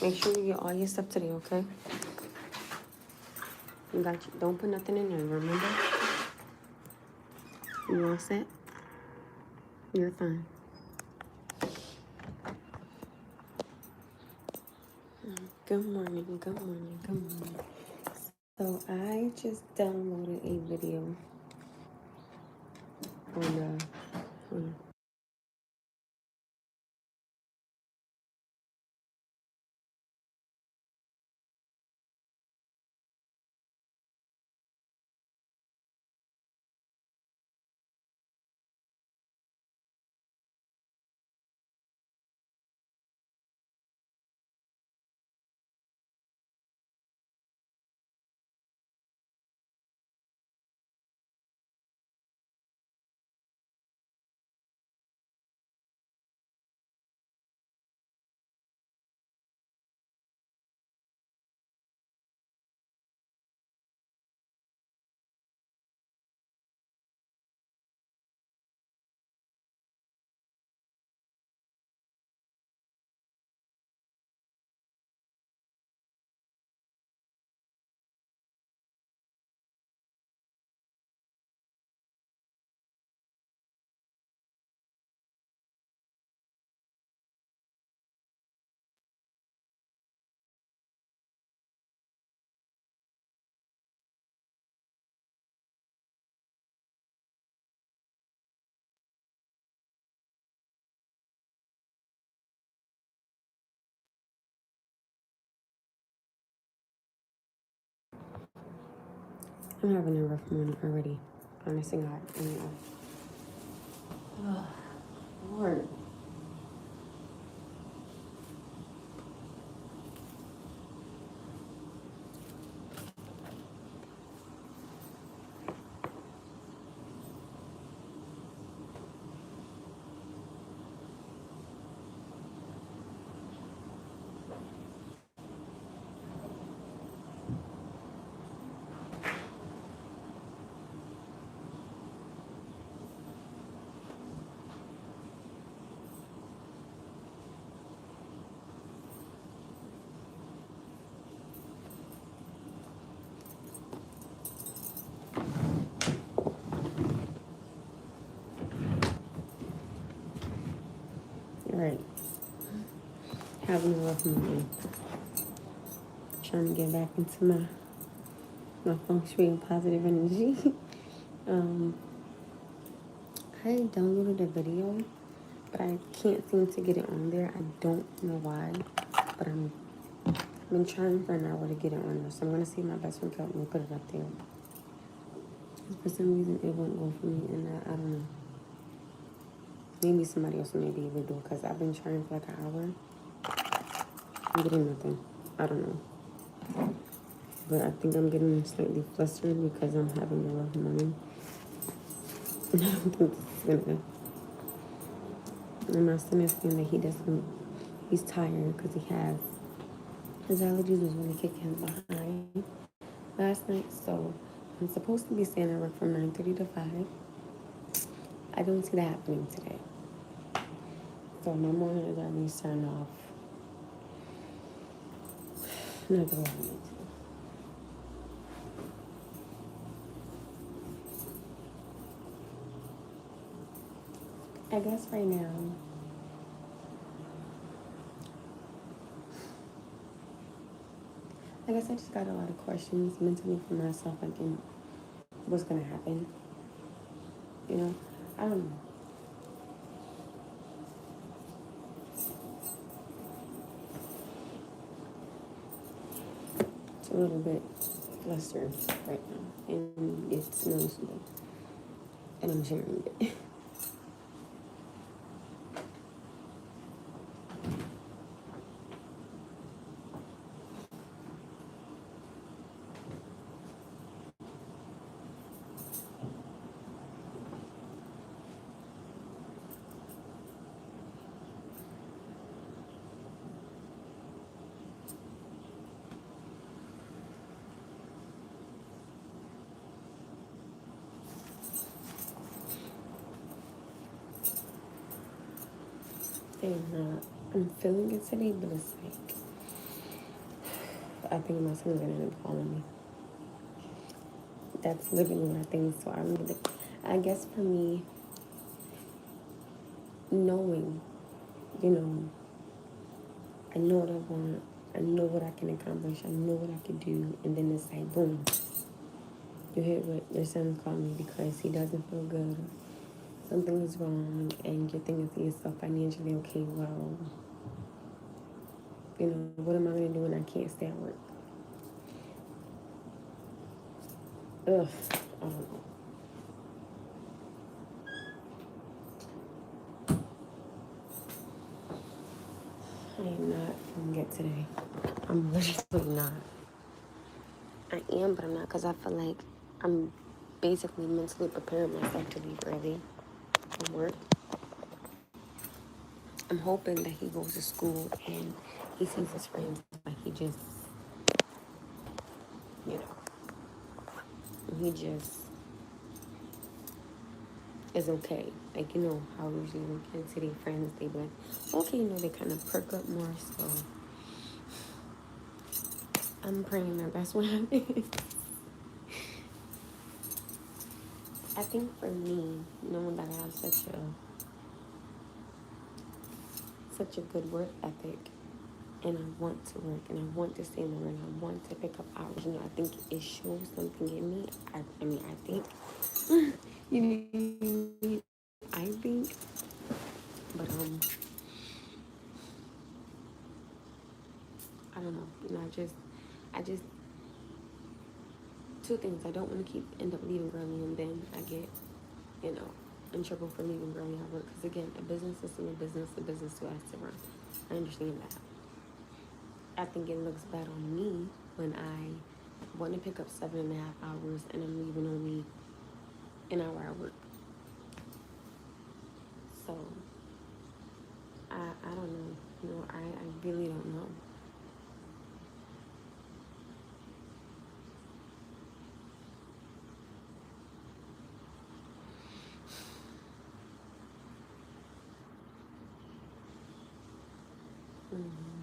Make sure you get all your stuff today, okay? You got you. Don't put nothing in there, remember? You all set? You're fine. Good morning, good morning, good morning. So I just downloaded a video on I'm having a rough morning already. Honestly, God. Oh, Lord. All right. Having a rough morning. Trying to get back into my feng shui and positive energy. um, I downloaded a video, but I can't seem to get it on there. I don't know why, but I've been trying for an hour to get it on there. So I'm gonna see if my best friend can help me put it up there. 'Cause for some reason it won't go for me, and I don't know. Maybe somebody else may be able to do it because I've been trying for like an hour. I'm getting nothing. I don't know. But I think I'm getting slightly flustered because I'm having a rough morning. I don't think this is gonna. And my son is saying that he's tired because his allergies was really kicking behind last night. So I'm supposed to be staying at work from 9:30 to 5. I don't see that happening today. So my morning is already starting off not the way I need to. I guess right now, I guess I just got a lot of questions mentally for myself, like in what's gonna happen. You know, I don't know. It's a little bit flustered right now, and it's noticeable, and I'm sharing it. And I'm feeling it today, but it's like I think my son is gonna end up calling me. That's literally what I think. So I guess for me, knowing, you know, I know what I want. I know what I can accomplish. I know what I can do. And then it's like, boom, you hit what your son's calling me because he doesn't feel good. Something is wrong. And you're thinking to yourself financially, okay, well, you know, what am I going to do when I can't stay at work? Ugh, I don't know. I am not going to get today. I'm literally not. I am, but I'm not because I feel like I'm basically mentally preparing myself to leave early from work. I'm hoping that he goes to school and he sees his friends, but he just, you know, he just is okay. Like, you know, how usually when kids see their friends, they be like, okay, you know, they kind of perk up more. So I'm praying that that's what happens. I think for me, knowing that I have such a good work ethic, and I want to work, and I want to stay in the room, I want to pick up hours. You know, I think it shows something in me. I mean, I think, you know, I think, but I don't know. You know, I just, two things. I don't want to end up leaving early, and then I get, you know, in trouble for leaving early at work. Because again, a business is still a business still has to run. I understand that. I think it looks bad on me when I want to pick up 7.5 hours and I'm leaving only an hour at work. So I don't know. You know, I really don't know. Mm-hmm.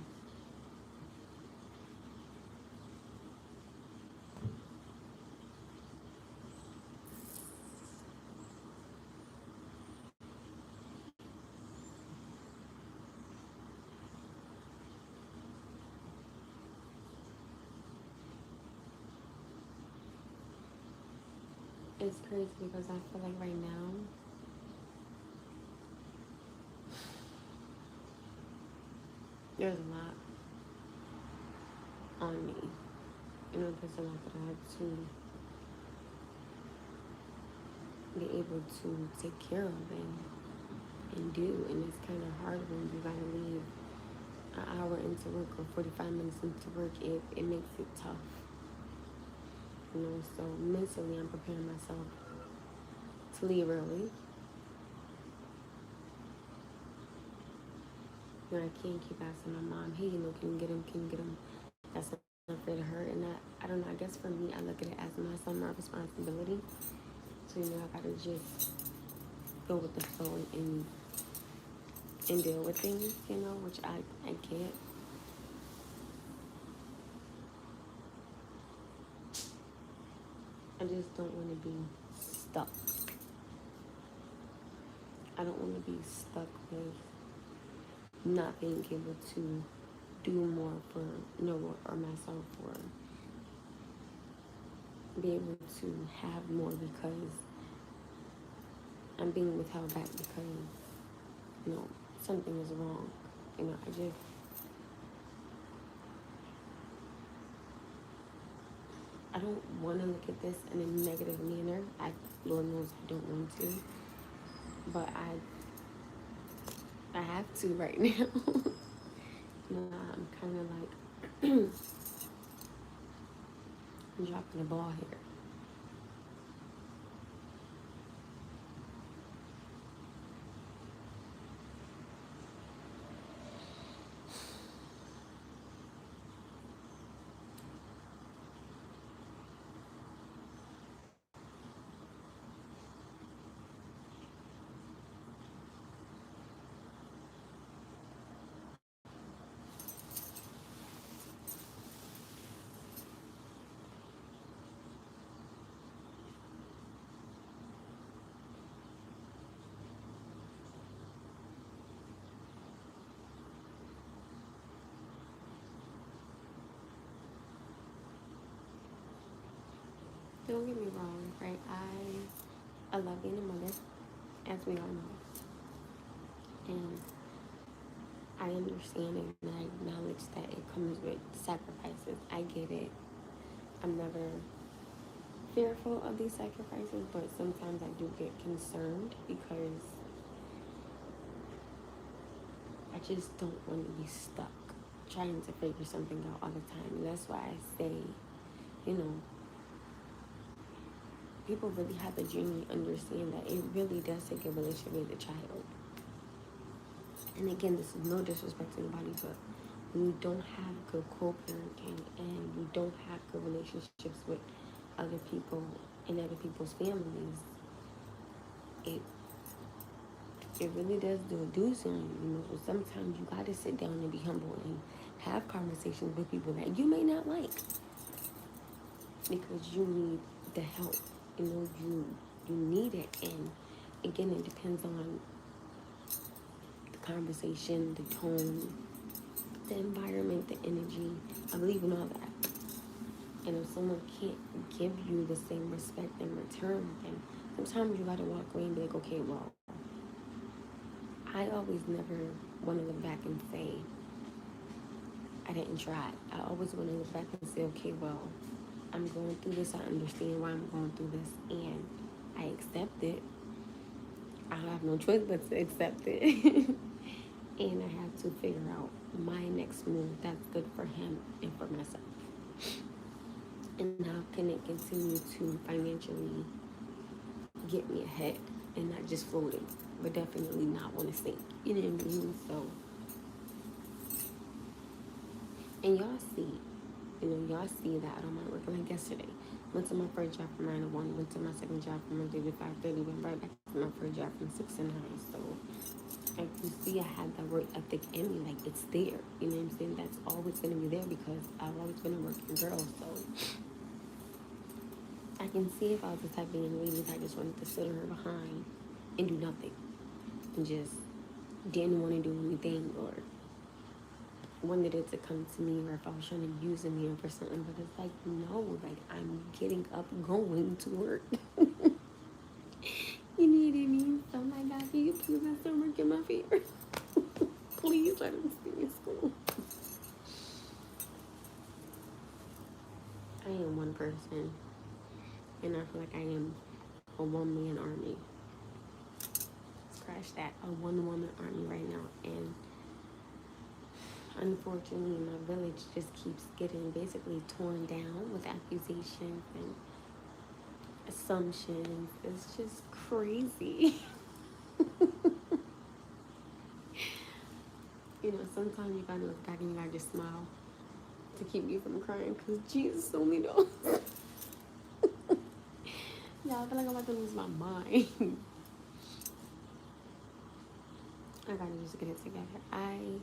It's crazy because I feel like right now there's a lot on me. You know, there's a lot that I have to be able to take care of and do. And it's kind of hard when you gotta leave an hour into work or 45 minutes into work. It makes it tough. You know, so mentally I'm preparing myself to leave early. You know, I can't keep asking my mom, hey, you know, can you get him? Can you get him? That's not fair to her. And I don't know, I guess for me, I look at it as my son, my responsibility. So, you know, I gotta just go with the flow and deal with things, you know, which I can't. I just don't want to be stuck. I don't want to be stuck with not being able to do more for, you know, or myself, or be able to have more because I'm being withheld back because, you know, something is wrong. You know, I don't want to look at this in a negative manner. Lord knows I don't want to, but I have to right now. You know, I'm kind of like dropping the ball here. don't get me wrong, right? I love being a mother, as we all know. And I understand and I acknowledge that it comes with sacrifices. I get it. I'm never fearful of these sacrifices, but sometimes I do get concerned because I just don't want to be stuck trying to figure something out all the time. And that's why I say, you know, people really have to genuinely understand that it really does take a relationship with a child. And again, this is no disrespect to anybody, but when you don't have good co-parenting and you don't have good relationships with other people and other people's families, it really does do a doozy on you. You know, sometimes you got to sit down and be humble and have conversations with people that you may not like because you need the help. You know, you need it. And again, it depends on the conversation, the tone, the environment, the energy. I believe in all that. And if someone can't give you the same respect in return, then sometimes you got to walk away and be like, okay, well, I always never want to look back and say, I didn't try. I always want to look back and say, okay, well, I'm going through this. I understand why I'm going through this. And I accept it. I have no choice but to accept it. And I have to figure out my next move that's good for him and for myself. And how can it continue to financially get me ahead and not just floating, but definitely not want to sink. You know what I mean? So, and y'all see that I don't mind working. Like yesterday, went to my first job from 9 to 1, went to my second job from Monday to 5:30, went right back to my first job from 6 to 9. So, like you see, I had that work ethic in me. Like it's there. You know what I'm saying? That's always gonna be there because I've always been a working girl. So I can see if I was the type of young lady that just wanted to sit her behind and do nothing and just didn't want to do anything or wanted it to come to me, or if I was trying to use him here for something. But it's like, no, like I'm getting up, going to work. You know what I mean? So my God, can you please let some work in my favor? Please let him stay in school. I am one person, and I feel like I am a one-man army. Scratch that, a one-woman army right now. And unfortunately, my village just keeps getting basically torn down with accusations and assumptions. It's just crazy. You know, sometimes you gotta look back and you gotta just smile to keep you from crying because Jesus only knows. Yeah, I feel like I'm about to lose my mind. I gotta just get it together. I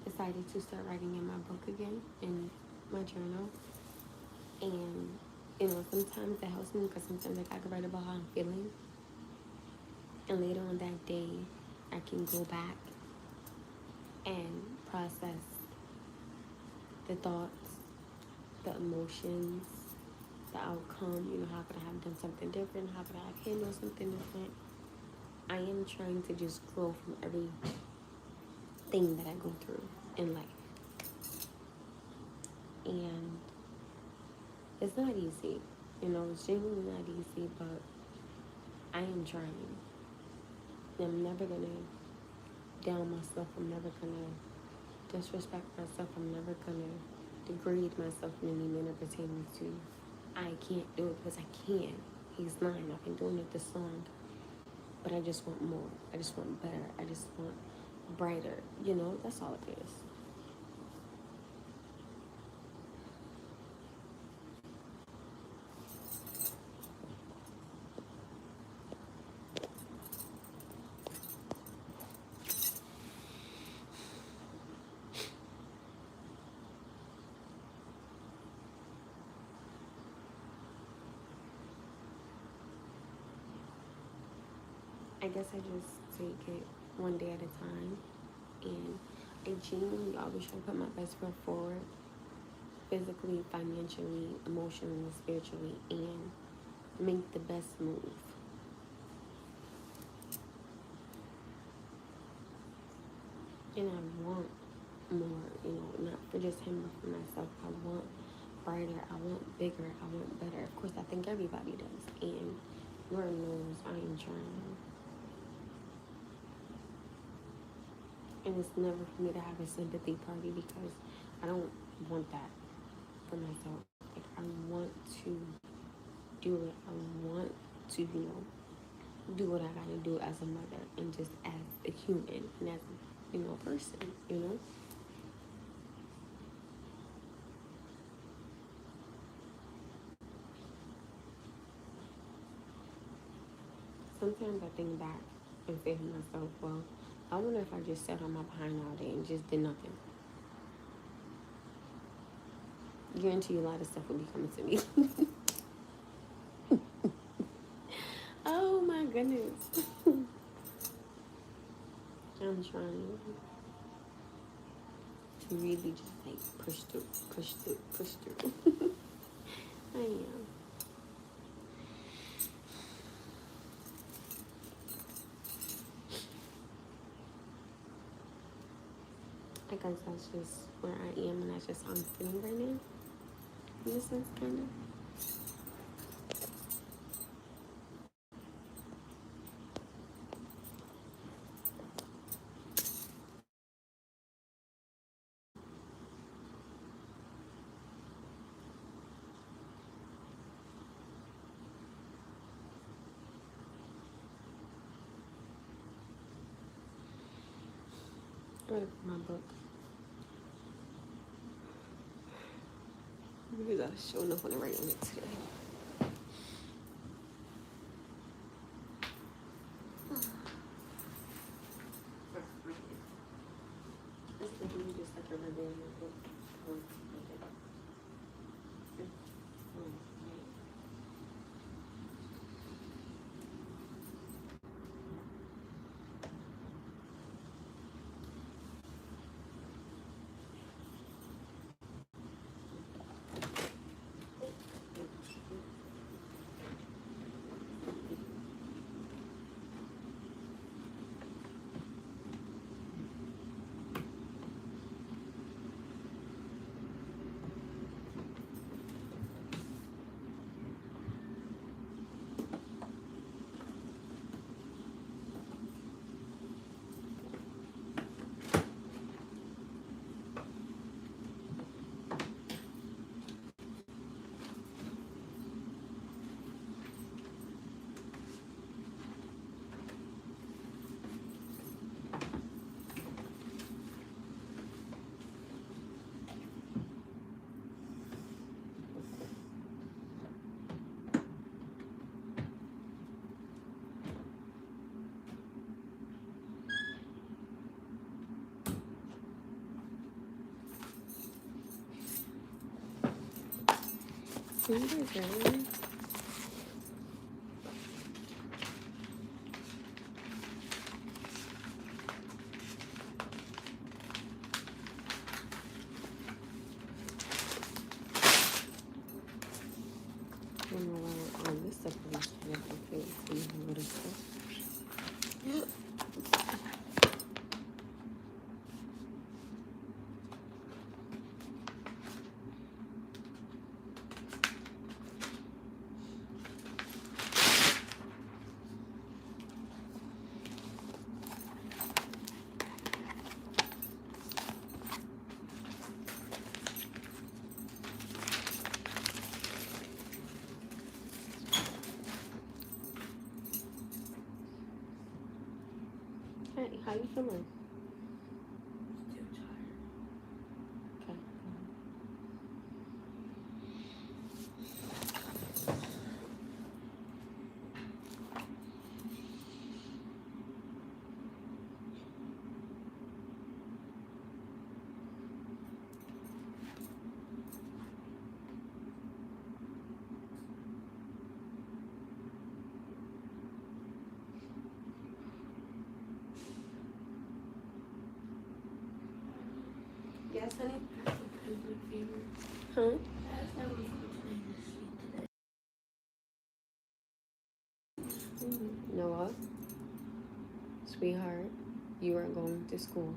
decided to start writing in my book again, in my journal. And, you know, sometimes that helps me because sometimes like, I can write about how I'm feeling. And later on that day, I can go back and process the thoughts, the emotions, the outcome. You know, how could I have done something different? How could I have handled something different? I am trying to just grow from everything that I go through in life. And it's not easy. You know, it's genuinely not easy, but I am trying. I'm never going to down myself. I'm never going to disrespect myself. I'm never going to degrade myself in any manner pertaining to I can't do it because I can. He's 9. I've been doing it this long. But I just want more. I just want better. I just want brighter. You know, that's all it is. I guess I just take it one day at a time. And I genuinely always try to put my best foot forward. Physically, financially, emotionally, spiritually, and make the best move. And I want more, not for just him, but for myself. I want brighter, I want bigger, I want better. Of course, I think everybody does. And Lord knows I am trying. And it's never for me to have a sympathy party because I don't want that for myself. Like, I want to do it. I want to, do what I gotta do as a mother and just as a human and as a person. Sometimes I think back and say to myself, well, I wonder if I just sat on my behind all day and just did nothing. Guarantee you a lot of stuff would be coming to me. Oh my goodness. I'm trying to really just like push through. I am. I guess that's just where I am and that's just how I'm feeling right now. In a sense, kind of. I read my book. Because I was showing up on the right on it today. It's literally just like a regular book. Okay. I don't know why all this stuff is confused and all this stuff. Hey, how you feeling? Okay. Yes, honey? Huh? You are going to school.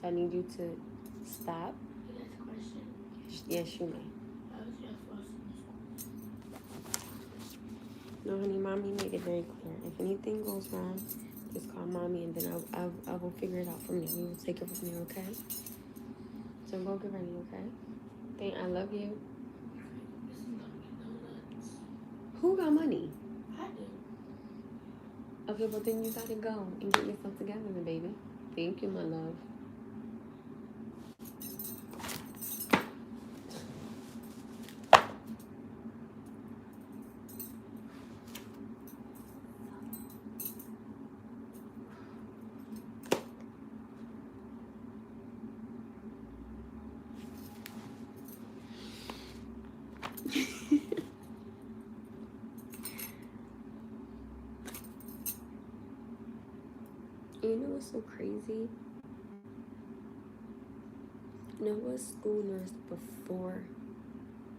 So I need you to stop. That's a question. Yes, you may. I was just lost in school. No, honey, mommy made it very clear. If anything goes wrong, just call mommy, and then I will figure it out from there. We will take it from there, okay? So go get ready, okay? I love you. This is gonna be donuts. Who got money? I do. Okay, well then you gotta go and get yourself together, then, baby. Thank you, my love. You know what's so crazy? No was school nurse before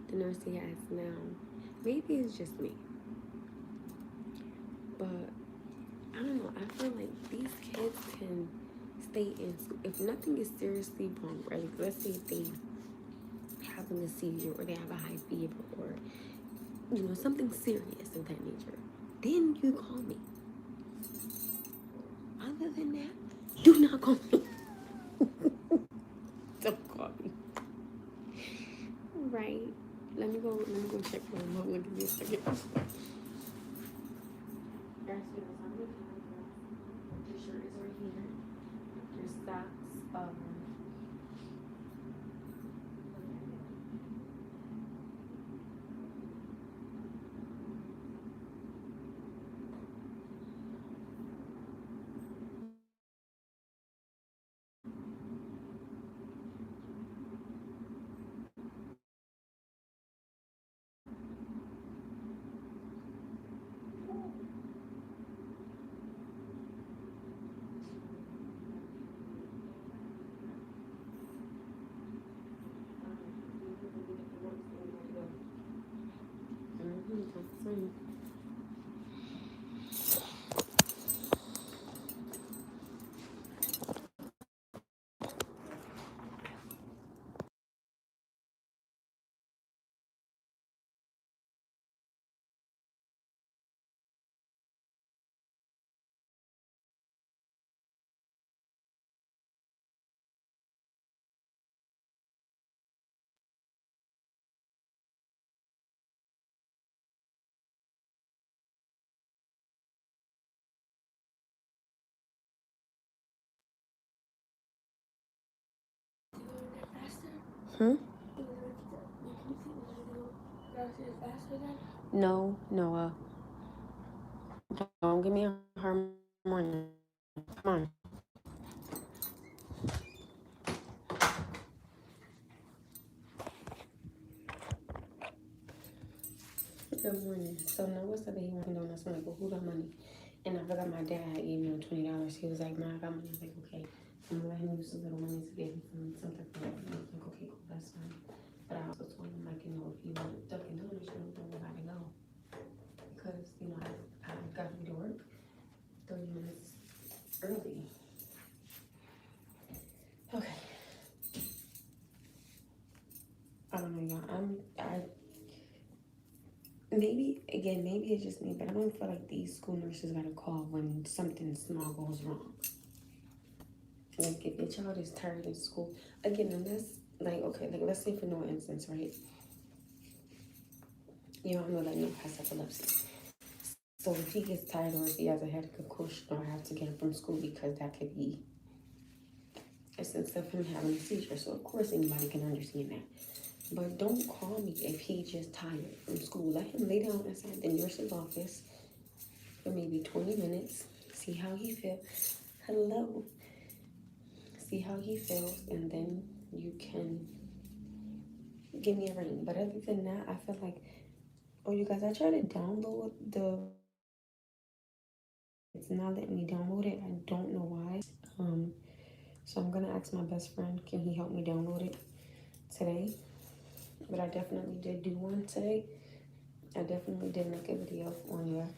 the nurse he has now. Maybe it's just me. But I don't know. I feel like these kids can stay in school. If nothing is seriously wrong, right? Like let's say if they having a seizure or they have a high fever or something serious of that nature, then you call me. Other than that, do not call me. Don't call me. Right. Let me go check for him. Hold on, give me a second. Your shirt is right here. Your socks. Hmm? No, Noah. Don't give me a hard morning. Come on. Good morning. So Noah said that he wanted donuts. I'm like, well, who got money? And I forgot my dad gave me $20. He was like, "Ma, I got money." I was like, okay. I'm gonna let him use the little money to get him something for that. And I was like, okay, cool, that's fine. But I also told him, like, if you want Dunkin' Donuts, you don't gotta go. Because, I got to be to work 30 minutes early. Okay. I don't know, y'all. Maybe it's just me, but I don't feel like these school nurses gotta call when something small goes wrong. Like if your child is tired in school, again, unless let's say for no instance, right? You don't know like no has epilepsy. So if he gets tired or if he has a headache, of course, I have to get him from school because that could be a sense of him having a seizure. So of course anybody can understand that. But don't call me if he's just tired from school. Let him lay down inside the nurse's office for maybe 20 minutes. See how he feels. Hello. See how he feels, and then you can give me a ring. But other than that, I feel like, oh, you guys, I tried to download it's not letting me download it. I don't know why. So I'm gonna ask my best friend, can he help me download it today? But I definitely did do one today. I definitely did make a video on there.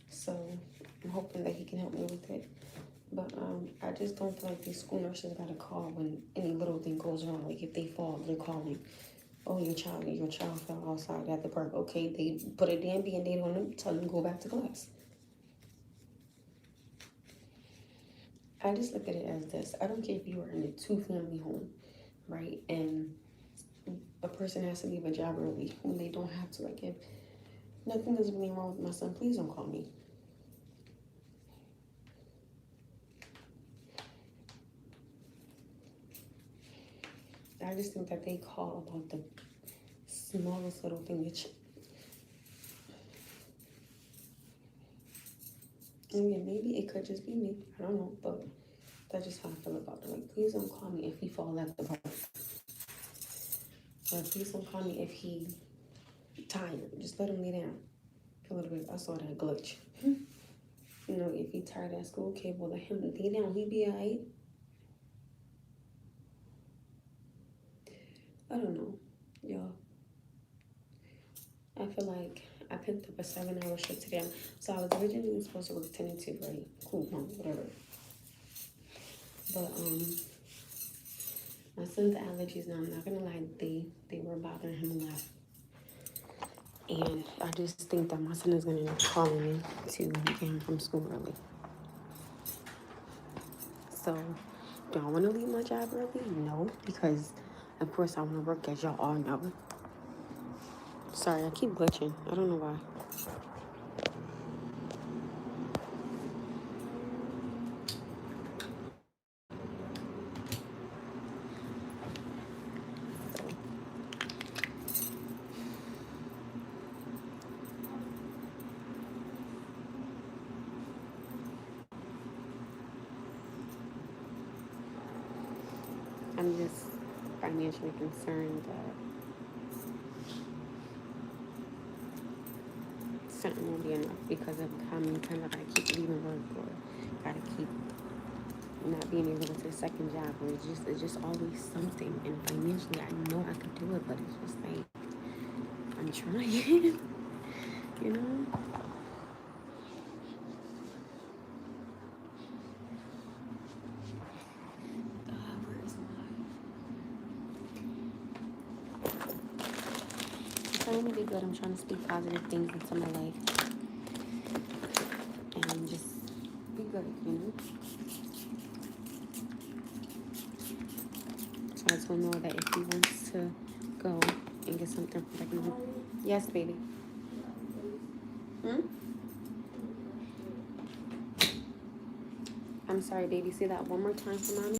So I'm hoping that he can help me with it. But I just don't feel like these school nurses gotta call when any little thing goes wrong. Like if they fall, they're calling. Oh, your child fell outside at the park. Okay, they put a damn Band-Aid on them, tell them to go back to class. I just look at it as this. I don't care if you are in a 2-family home, right? And a person has to leave a job early when they don't have to. Like if nothing is really wrong with my son, please don't call me. I just think that they call about the smallest little thing. And yeah, maybe it could just be me. I don't know, but that's just how I feel about it. Like, please don't call me if he fall at the park. Or please don't call me if he tired. Just let him lay down for a little bit. I saw that glitch. You know, if he tired at school, okay, well, let him lay down. He be alright. I don't know, y'all. I feel like I picked up a 7-hour shift today. So I was originally supposed to work 10 to 2, right? Cool, no, whatever. But my son's allergies now, I'm not gonna lie, they were bothering him a lot. And I just think that my son is gonna end up calling me to get him from school early. So do I wanna leave my job early? No, because of course I wanna work, as y'all all know. Sorry, I keep glitching. I don't know why. I'm just financially concerned that something won't be enough because of how many times I gotta keep leaving work or gotta keep not being able to go to the second job, or it's just always something. And financially I know I could do it, but it's just like I'm trying, you know? Where is my trying to be good. I'm trying to speak positive things into my life and just be good, you know? So I just want to know that if he wants to go and get something from like, yes, baby. I'm sorry, baby. Say that one more time for mommy.